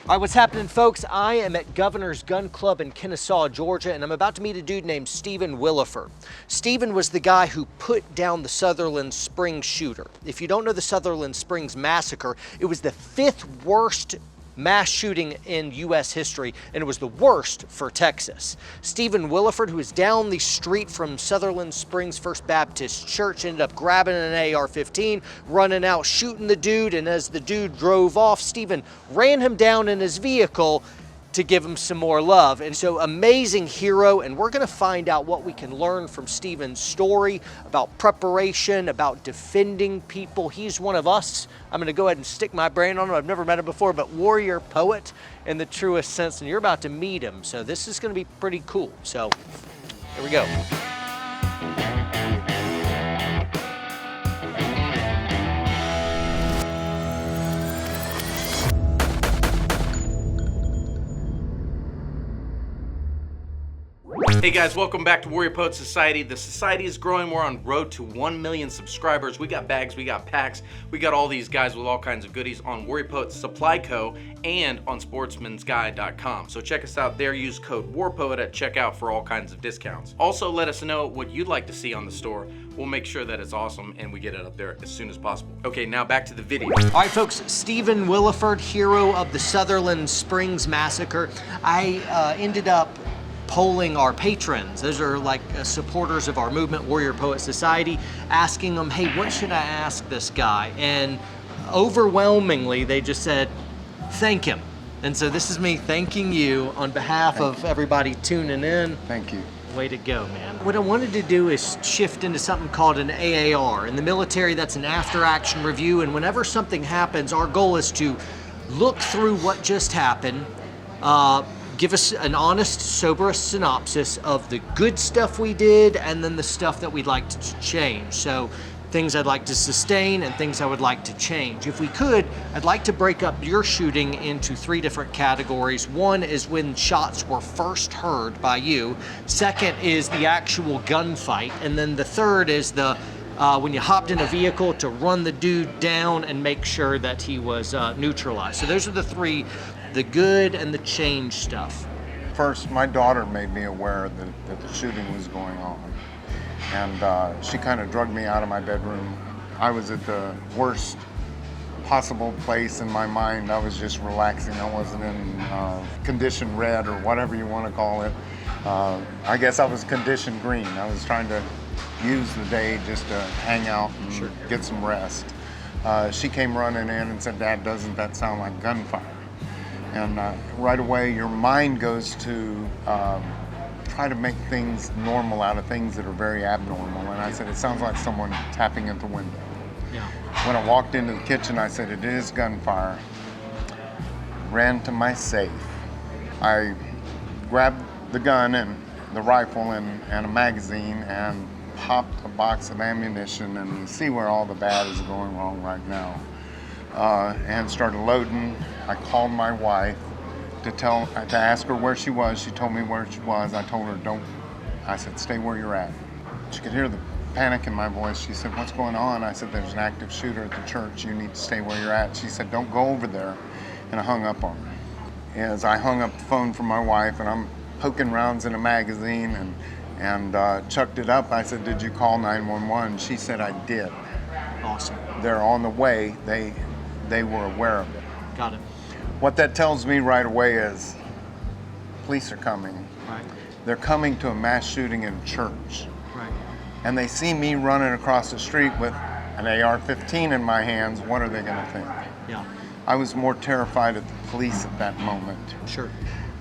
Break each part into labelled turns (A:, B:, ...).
A: All right, what's happening, folks? I am at Governor's Gun Club in Kennesaw, Georgia, and I'm about to meet a dude named Stephen Willeford. Stephen was the guy who put down the Sutherland Springs shooter. If you don't know the Sutherland Springs massacre, it was the 5th worst mass shooting in U.S. history, and it was the worst for Texas. Stephen Willeford, who was down the street from Sutherland Springs First Baptist Church, ended up grabbing an AR-15, running out, shooting the dude, and as the dude drove off, Stephen ran him down in his vehicle to give him some more love. And so, amazing hero, and we're gonna find out what we can learn from Stephen's story about preparation, about defending people. He's one of us. I'm gonna go ahead and stick my brain on him. I've never met him before, but warrior poet in the truest sense, and you're about to meet him. So this is gonna be pretty cool. So here we go.
B: Hey guys, welcome back to Warrior Poet Society. The society is growing. We're on road to 1 million subscribers. We got bags, we got packs, we got all these guys with all kinds of goodies on Warrior Poet Supply Co. and on sportsmansguide.com. So check us out there. Use code WARPOET at checkout for all kinds of discounts. Also, let us know what you'd like to see on the store. We'll make sure that it's awesome and we get it up there as soon as possible. Okay, now back to the video.
A: All right, folks, Stephen Willeford, hero of the Sutherland Springs Massacre. I ended up polling our patrons. Those are like supporters of our movement, Warrior Poet Society, asking them, hey, what should I ask this guy? And overwhelmingly, they just said, thank him. And so this is me thanking you on behalf of everybody tuning in.
C: Thank you.
A: Way to go, man. What I wanted to do is shift into something called an AAR. In the military, that's an after-action review, and whenever something happens, our goal is to look through what just happened, give us an honest, sober synopsis of the good stuff we did and then the stuff that we'd like to change. So things I'd like to sustain and things I would like to change. If we could, I'd like to break up your shooting into 3 different categories. One is when shots were first heard by you. Second is the actual gunfight. And then the third is the when you hopped in a vehicle to run the dude down and make sure that he was neutralized. So those are the 3, the good and the change stuff.
C: First, my daughter made me aware that the shooting was going on. And she kind of drugged me out of my bedroom. I was at the worst possible place in my mind. I was just relaxing. I wasn't in condition red or whatever you want to call it. I guess I was condition green. I was trying to use the day just to hang out and get some rest. She came running in and said, Dad, doesn't that sound like gunfire? And right away, your mind goes to try to make things normal out of things that are very abnormal. And I said, it sounds like someone tapping at the window.
A: Yeah.
C: When I walked into the kitchen, I said, it is gunfire. Ran to my safe. I grabbed the gun and the rifle and a magazine and popped a box of ammunition, and you see where all the bad is going wrong right now. And started loading. I called my wife to ask her where she was. She told me where she was. I told her, I said, stay where you're at. She could hear the panic in my voice. She said, what's going on? I said, there's an active shooter at the church. You need to stay where you're at. She said, don't go over there. And I hung up on her. As I hung up the phone from my wife, and I'm poking rounds in a magazine and chucked it up, I said, did you call 911? She said, I did.
A: Awesome.
C: They're on the way. They were aware of it.
A: Got it.
C: What that tells me right away is police are coming.
A: Right.
C: They're coming to a mass shooting in a church.
A: Right.
C: And they see me running across the street with an AR-15 in my hands. What are they going to think?
A: Yeah.
C: I was more terrified of the police at that moment
A: Sure.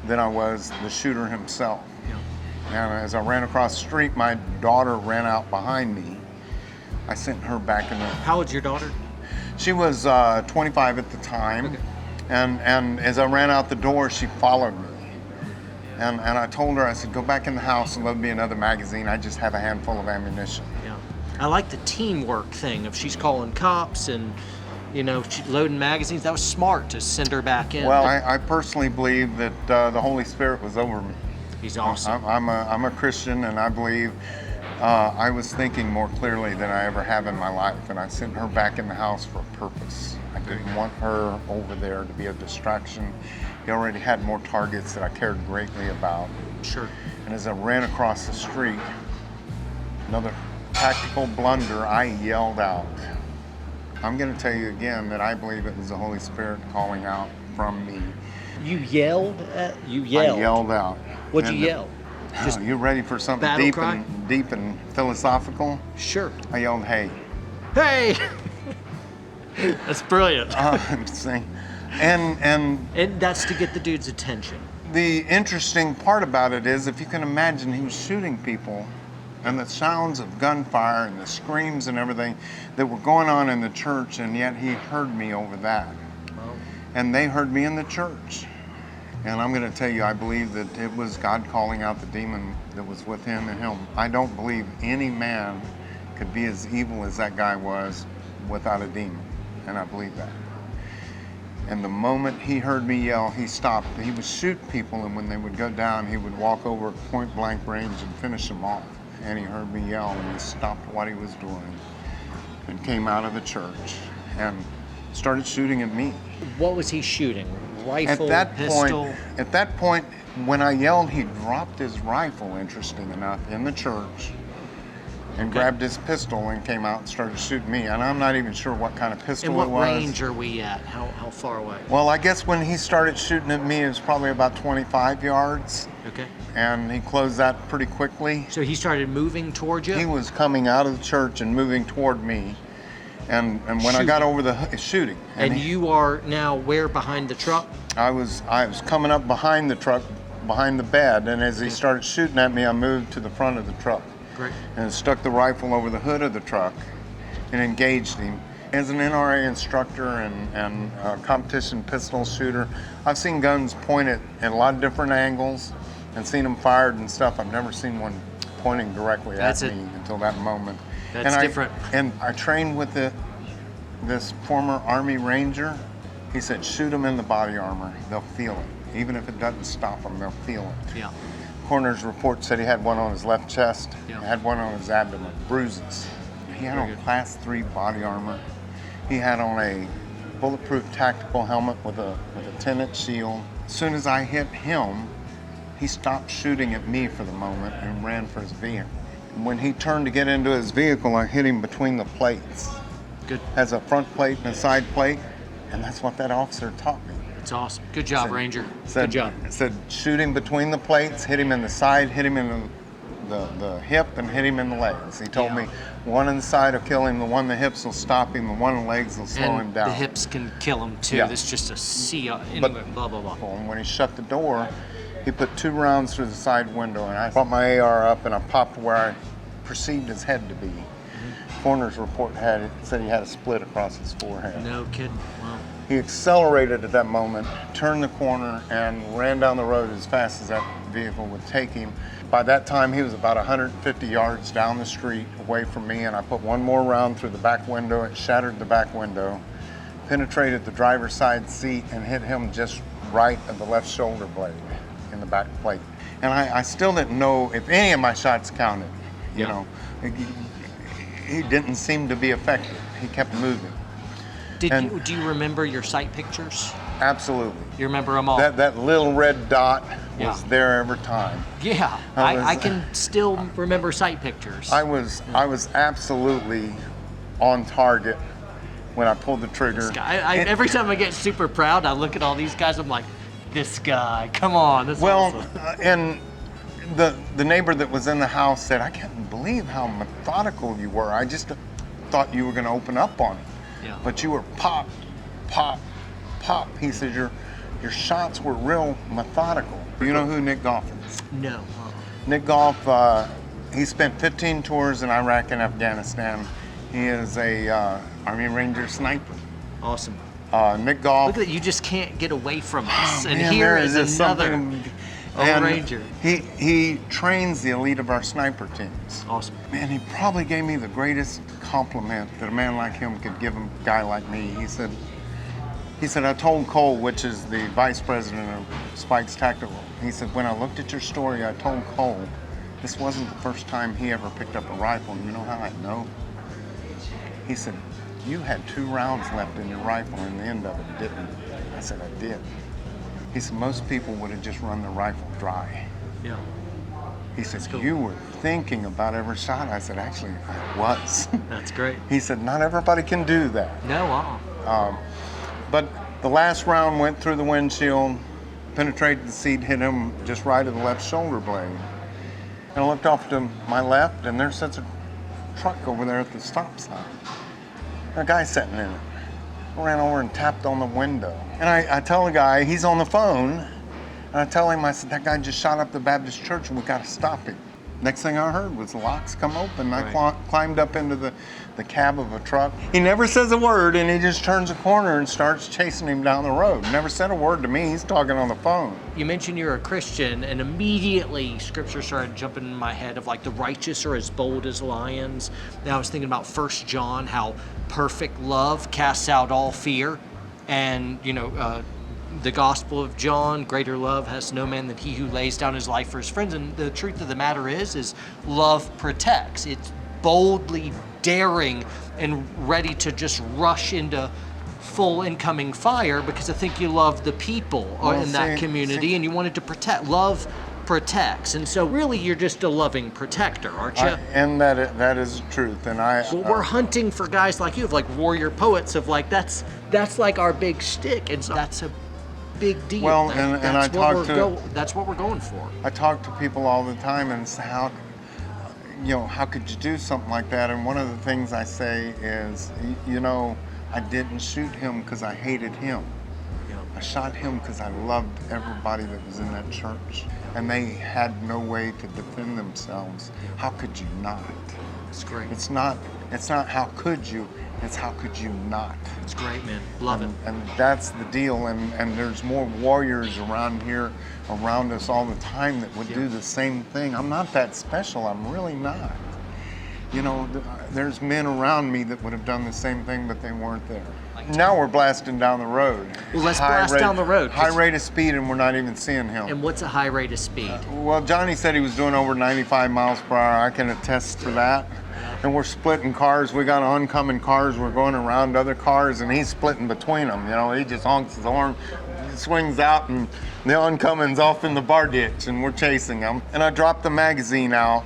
C: than I was the shooter himself.
A: Yeah.
C: And as I ran across the street, my daughter ran out behind me. I sent her back in the...
A: How old's your daughter?
C: She was 25 at the time.
A: Okay.
C: And as I ran out the door, she followed me. And I told her, I said, go back in the house and load me another magazine. I just have a handful of ammunition.
A: Yeah. I like the teamwork thing of she's calling cops and, loading magazines. That was smart to send her back in.
C: Well, I personally believe that the Holy Spirit was over me.
A: He's awesome.
C: I'm a Christian, and I believe I was thinking more clearly than I ever have in my life, and I sent her back in the house for a purpose. I didn't want her over there to be a distraction. He already had more targets that I cared greatly about.
A: Sure.
C: And as I ran across the street, another tactical blunder, I yelled out. I'm going to tell you again that I believe it was the Holy Spirit calling out from me.
A: You yelled?
C: I yelled out.
A: What'd you
C: And,
A: yell? Just
C: you ready for something
A: battle cry?
C: deep and philosophical?
A: Sure.
C: I yelled, hey.
A: Hey! That's brilliant.
C: And
A: that's to get the dude's attention.
C: the interesting part about it is, if you can imagine, he was shooting people, and the sounds of gunfire and the screams and everything that were going on in the church, and yet he heard me over that.
A: Wow.
C: And they heard me in the church. And I'm going to tell you, I believe that it was God calling out the demon that was within him. I don't believe any man could be as evil as that guy was without a demon. And I believe that. And the moment he heard me yell, he stopped. He would shoot people, and when they would go down, he would walk over at point blank range and finish them off. And he heard me yell, and he stopped what he was doing and came out of the church and started shooting at me.
A: What was he shooting? Rifle,
C: At
A: pistol?
C: that point, when I yelled, he dropped his rifle, interesting enough, in the church and grabbed his pistol and came out and started shooting me. And I'm not even sure what kind of pistol
A: And what
C: it was.
A: range are we at? How far away?
C: Well, I guess when he started shooting at me, it was probably about 25 yards.
A: Okay.
C: And he closed that pretty quickly.
A: So he started moving towards you?
C: He was coming out of the church and moving toward me. And when I got over the shooting.
A: And you are now where behind the truck?
C: I was coming up behind the truck, behind the bed, and as he started shooting at me, I moved to the front of the truck.
A: Great.
C: And stuck the rifle over the hood of the truck and engaged him. As an NRA instructor and a competition pistol shooter, I've seen guns pointed at a lot of different angles and seen them fired and stuff. I've never seen one pointing directly at me until that moment.
A: That's different.
C: And I trained with this former Army Ranger. He said, shoot them in the body armor. They'll feel it. Even if it doesn't stop them, they'll feel it.
A: Yeah.
C: Coroner's report said he had one on his left chest,
A: Yeah.
C: had one on his abdomen, bruises. He had on class 3 body armor. He had on a bulletproof tactical helmet with a 10-inch shield. As soon as I hit him, he stopped shooting at me for the moment and ran for his vehicle. When he turned to get into his vehicle, I hit him between the plates.
A: Good.
C: Has a front plate and a side plate, and that's what that officer taught me.
A: That's awesome. Good job, Ranger.
C: Good
A: job.
C: Said shoot him between the plates, hit him in the side, hit him in the hip, and hit him in the legs. He told me one in the side will kill him, the one in the hips will stop him, the one in the legs will slow him down.
A: The hips can kill him too.
C: Yeah.
A: That's just a sea.
C: But-
A: Blah, blah, blah.
C: And when he shut the door, he put 2 rounds through the side window, and I brought my AR up and I popped where I perceived his head to be. Coroner's report said he had a split across his forehead.
A: No kidding. Wow.
C: He accelerated at that moment, turned the corner, and ran down the road as fast as that vehicle would take him. By that time, he was about 150 yards down the street away from me, and I put one more round through the back window. It shattered the back window, penetrated the driver's side seat, and hit him just right at the left shoulder blade in the back plate. And I still didn't know if any of my shots counted. You know, he didn't seem to be effective. He kept moving.
A: Do you remember your sight pictures?
C: Absolutely.
A: You remember them all?
C: That little red dot was there every time.
A: Yeah, I can still remember sight pictures.
C: I was absolutely on target when I pulled the trigger.
A: Every time I get super proud, I look at all these guys. I'm like, this guy, come on, this.
C: Well,
A: awesome.
C: And the neighbor that was in the house said, I can't believe how methodical you were. I just thought you were going to open up on him.
A: Yeah.
C: But you were pop, pop, pop. He says your shots were real methodical. You know who Nick Goff is?
A: No.
C: Nick Goff, he spent 15 tours in Iraq and Afghanistan. He is a Army Ranger sniper.
A: Awesome.
C: Nick Goff.
A: Look at that, you just can't get away from us. And
C: Man,
A: here
C: there
A: is
C: just
A: another
C: something-
A: old Ranger.
C: He trains the elite of our sniper teams.
A: Awesome.
C: Man, he probably gave me the greatest compliment that a man like him could give a guy like me. He said, I told Cole, which is the vice president of Spike's Tactical, he said, when I looked at your story, I told Cole this wasn't the first time he ever picked up a rifle. And you know how I know? He said, you had 2 rounds left in your rifle in the end of it, didn't you? I said, I did. He said, most people would have just run the rifle dry.
A: Yeah.
C: He said,
A: Cool.
C: you were thinking about every shot. I said, actually, I was.
A: That's great.
C: He said, not everybody can do that.
A: No,
C: But the last round went through the windshield, penetrated the seat, hit him just right at the left shoulder blade. And I looked off to my left, and there sits a truck over there at the stop sign. A guy sitting in it. I ran over and tapped on the window. And I tell the guy, he's on the phone, and I tell him, I said, that guy just shot up the Baptist church and we got to stop him. Next thing I heard was the locks come open.
A: Right.
C: I climbed up into the cab of a truck. He never says a word, and he just turns a corner and starts chasing him down the road. Never said a word to me. He's talking on the phone.
A: You mentioned you're a Christian, and immediately scripture started jumping in my head of like the righteous are as bold as lions. Now I was thinking about 1 John, how perfect love casts out all fear. And, the Gospel of John, greater love has no man than he who lays down his life for his friends. And the truth of the matter is love protects. It's boldly daring and ready to just rush into full incoming fire because I think you love the people in that community and you wanted to protect. Love protects. And so really you're just a loving protector, aren't you?
C: And that is the truth. And
A: Well, we're hunting for guys like you, of like warrior poets, of like that's like our big shtick. And so that's a big deal.
C: Well,
A: that's what we're going for.
C: I talk to people all the time and say, how could you do something like that? And one of the things I say is, I didn't shoot him because I hated him.
A: Yeah.
C: I shot him because I loved everybody that was in that church. And they had no way to defend themselves. How could you not?
A: It's great.
C: It's not how could you, it's how could you not?
A: It's great, man. Love it.
C: And that's the deal. And there's more warriors around us all the time that would do the same thing. I'm not that special. I'm really not. There's men around me that would have done the same thing, but they weren't there. Now we're blasting down the road.
A: Well, let's blast down the road.
C: High rate of speed, and we're not even seeing him.
A: And what's a high rate of speed?
C: Well, Johnny said he was doing over 95 miles per hour. I can attest for that. And we're splitting cars. We got oncoming cars. We're going around other cars, and he's splitting between them. He just honks his horn, swings out, and the oncoming's off in the bar ditch, and we're chasing him. And I dropped the magazine out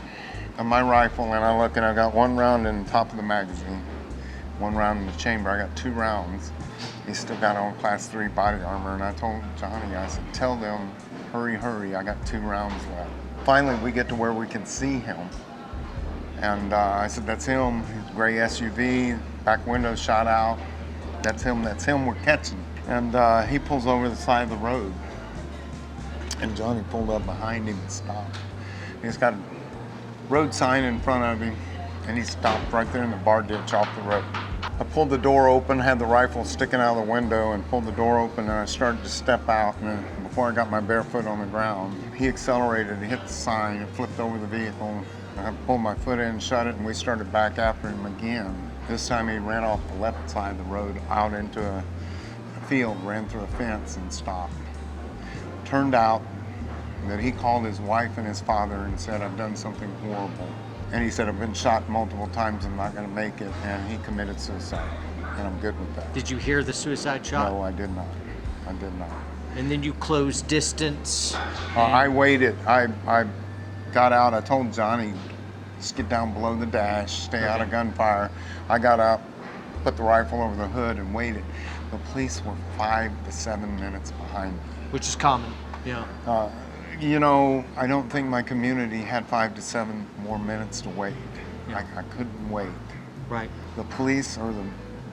C: of my rifle, and I look, and I got 1 round in the top of the magazine, 1 round in the chamber. I got 2 rounds. He's still got on Class 3 body armor, and I told Johnny, I said, tell them, hurry, I got 2 rounds left. Finally, we get to where we can see him. And I said, that's him. His gray SUV, back window shot out. That's him, we're catching. And he pulls over the side of the road. And Johnny pulled up behind him and stopped. He's got a road sign in front of him, and he stopped right there in the bar ditch off the road. I pulled the door open, had the rifle sticking out of the window, and pulled the door open, and I started to step out. And before I got my bare foot on the ground, he accelerated, he hit the sign, and flipped over the vehicle. I pulled my foot in, shut it, and we started back after him again. This time he ran off the left side of the road out into a field, ran through a fence, and stopped. Turned out that he called his wife and his father and said, I've done something horrible. And he said, I've been shot multiple times, I'm not going to make it, and he committed suicide. And I'm good with that.
A: Did you hear the suicide shot?
C: No, I did not.
A: And then you closed distance?
C: I waited. I got out. I told Johnny, just get down below the dash, stay out of gunfire. I got up, put the rifle over the hood, and waited. The police were 5 to 7 minutes behind me.
A: Which is common, yeah.
C: I don't think my community had 5 to 7 more minutes to wait.
A: Yeah.
C: I couldn't wait.
A: Right.
C: The police are the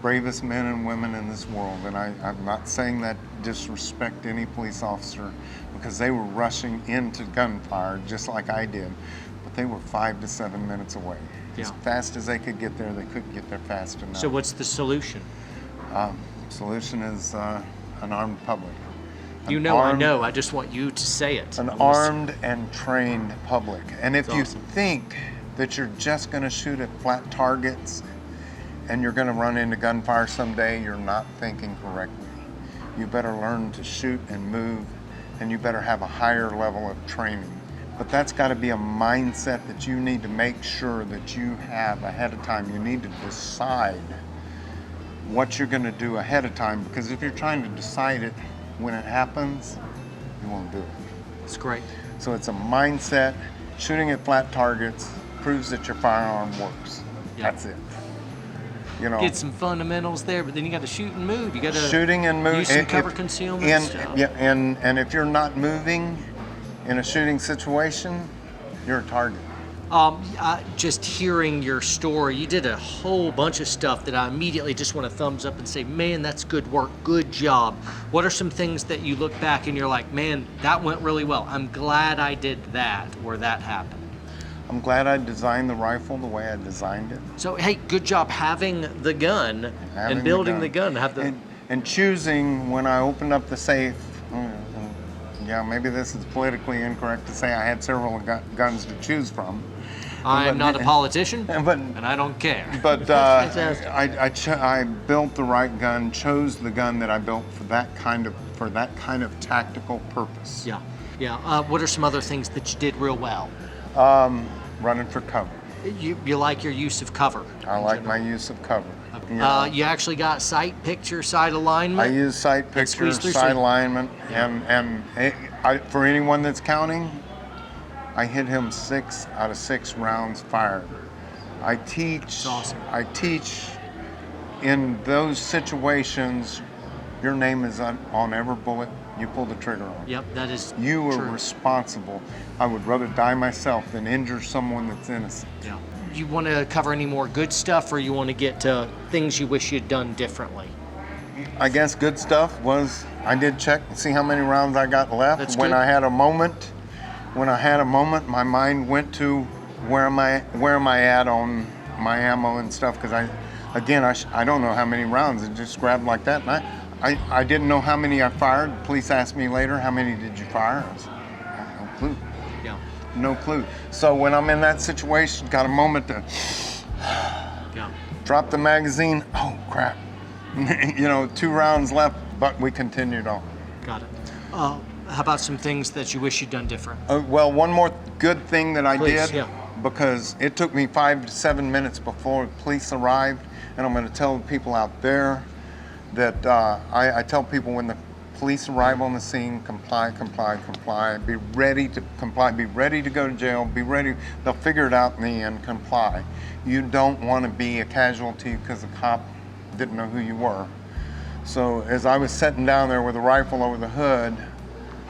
C: bravest men and women in this world, and I'm not saying that disrespect any police officer, because they were rushing into gunfire just like I did, but they were 5 to 7 minutes away.
A: Yeah.
C: As fast as they could get there, they couldn't get there fast enough.
A: So what's the solution?
C: Solution is an armed public.
A: I know, I just want you to say it.
C: An armed and trained public. And if you
A: awesome.
C: think that you're just going to shoot at flat targets and you're going to run into gunfire someday, you're not thinking correctly. You better learn to shoot and move, and you better have a higher level of training. But that's got to be a mindset that you need to make sure that you have ahead of time. You need to decide what you're going to do ahead of time, because if you're trying to decide it when it happens, you won't do it.
A: That's great.
C: So it's a mindset. Shooting at flat targets proves that your firearm works.
A: Yeah.
C: That's it. You know,
A: Get some fundamentals there, but then you got to shoot and move. You got to
C: shooting and moving.
A: use some cover concealment stuff.
C: Yeah, and if you're not moving in a shooting situation, you're a target.
A: Just hearing your story, you did a whole bunch of stuff that I immediately just want to thumbs up and say, man, that's good work, good job. What are some things that you look back and you're like, man, that went really well. I'm glad I did that, or that happened.
C: I'm glad I designed the rifle the way I designed it.
A: So, hey, good job having the gun and building the gun. Have the
C: and choosing when I opened up the safe. Yeah, maybe this is politically incorrect to say I had several guns to choose from.
A: I'm not a politician,
C: but,
A: and I don't care.
C: But I built the right gun, chose the gun that I built for that kind of tactical purpose.
A: Yeah, yeah. What are some other things that you did real well?
C: Running for cover.
A: You like your use of cover?
C: I like my use of cover.
A: You actually got sight picture, sight alignment?
C: I use sight picture, sight alignment, and for anyone that's counting, I hit him 6 out of 6 rounds fired. I teach.
A: That's awesome.
C: I teach in those situations. Your name is on every bullet you pull the trigger on.
A: Yep, that is
C: You
A: true.
C: are responsible. I would rather die myself than injure someone that's innocent.
A: Yeah. You want to cover any more good stuff, or you want to get to things you wish you'd done differently?
C: I guess good stuff was I did check and see how many rounds I got left.
A: That's
C: when
A: good.
C: I had a moment, my mind went to where am I at on my ammo and stuff, because I don't know how many rounds. It just grabbed like that, and I didn't know how many I fired. The police asked me later, how many did you fire? I was, no clue.
A: Yeah.
C: No clue. So when I'm in that situation, got a moment to drop the magazine. Oh crap. 2 rounds left, but we continued on.
A: Got it. How about some things that you wish you'd done different?
C: Well, one more good thing that I
A: Please,
C: did,
A: yeah.
C: because it took me 5 to 7 minutes before the police arrived, and I'm going to tell the people out there that I tell people when the police arrive on the scene, comply, be ready to comply, be ready to go to jail, be ready, they'll figure it out in the end, comply. You don't want to be a casualty because the cop didn't know who you were. So as I was sitting down there with a rifle over the hood,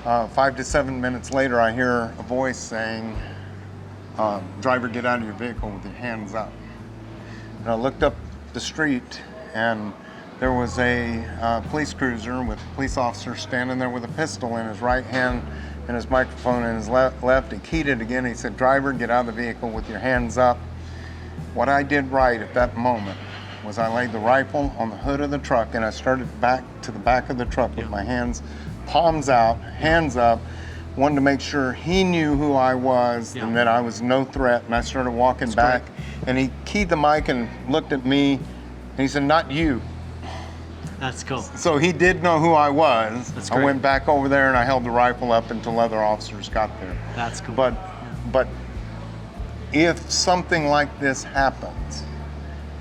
C: 5 to 7 minutes later, I hear a voice saying, driver, get out of your vehicle with your hands up. And I looked up the street, and there was a police cruiser with a police officer standing there with a pistol in his right hand and his microphone in his left. He keyed it again. He said, driver, get out of the vehicle with your hands up. What I did right at that moment was I laid the rifle on the hood of the truck, and I started back to the back of the truck with my hands, palms out, hands up, wanted to make sure he knew who I was and that I was no threat. And I started walking back, and he keyed the mic and looked at me, and he said, not you.
A: That's cool.
C: So he did know who I was.
A: That's
C: I
A: great.
C: went back over there and I held the rifle up until other officers got there.
A: That's cool.
C: But if something like this happens,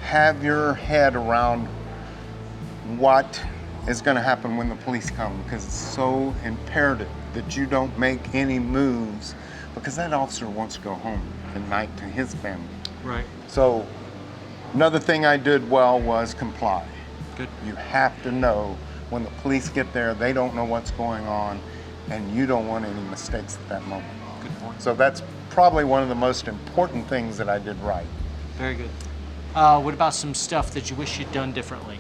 C: have your head around what is going to happen when the police come, because it's so imperative that you don't make any moves, because that officer wants to go home at night to his family.
A: Right.
C: So another thing I did well was comply.
A: Good.
C: You have to know when the police get there, they don't know what's going on, and you don't want any mistakes at that moment.
A: Good point.
C: So that's probably one of the most important things that I did right.
A: Very good. What about some stuff that you wish you'd done differently?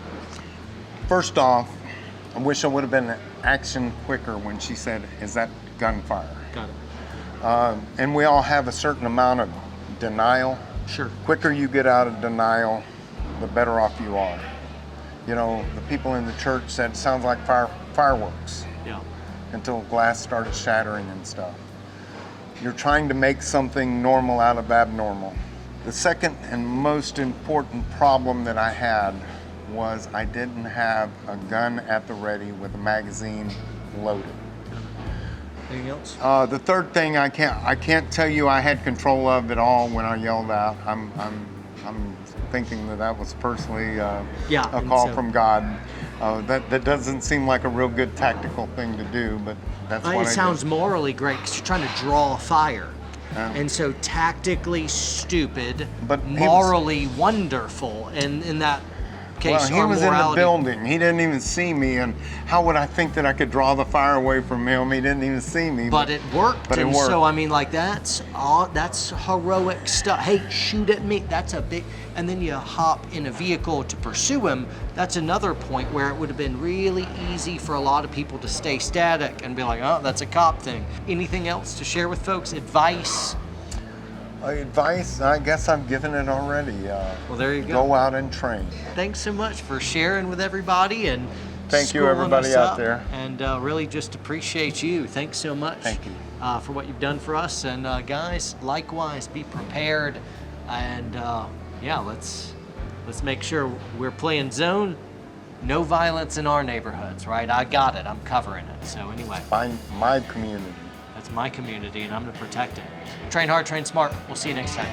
C: First off, I wish I would have been action quicker when she said, is that gunfire?
A: Got it.
C: And we all have a certain amount of denial.
A: Sure.
C: Quicker you get out of denial, the better off you are. The people in the church said, it sounds like fireworks.
A: Yeah.
C: Until glass started shattering and stuff. You're trying to make something normal out of abnormal. The second and most important problem that I had was I didn't have a gun at the ready with a magazine loaded.
A: Anything else?
C: The third thing I can't tell you I had control of it all when I yelled out. I'm thinking that was personally a call from God. That doesn't seem like a real good tactical thing to do, but that's what I did.
A: It sounds morally great because you're trying to draw fire. And so tactically stupid, but morally wonderful. And in that case,
C: well, he was in the building. He didn't even see me. And how would I think that I could draw the fire away from him? He didn't even see me.
A: But it worked.
C: But it worked.
A: So, I mean, like, that's heroic stuff. Hey, shoot at me. That's a big... And then you hop in a vehicle to pursue him. That's another point where it would have been really easy for a lot of people to stay static and be like, oh, that's a cop thing. Anything else to share with folks? Advice?
C: Advice, I guess I've given it already.
A: Well, there you go.
C: Go out and train.
A: Thanks so much for sharing with everybody and
C: thank you, everybody out there.
A: And really just appreciate you. Thanks so much.
C: Thank you.
A: For what you've done for us. And guys, likewise, be prepared. And yeah, let's make sure we're playing zone. No violence in our neighborhoods, right? I got it. I'm covering it. So anyway.
C: My community.
A: That's my community, and I'm going to protect it. Train hard, train smart. We'll see you next time.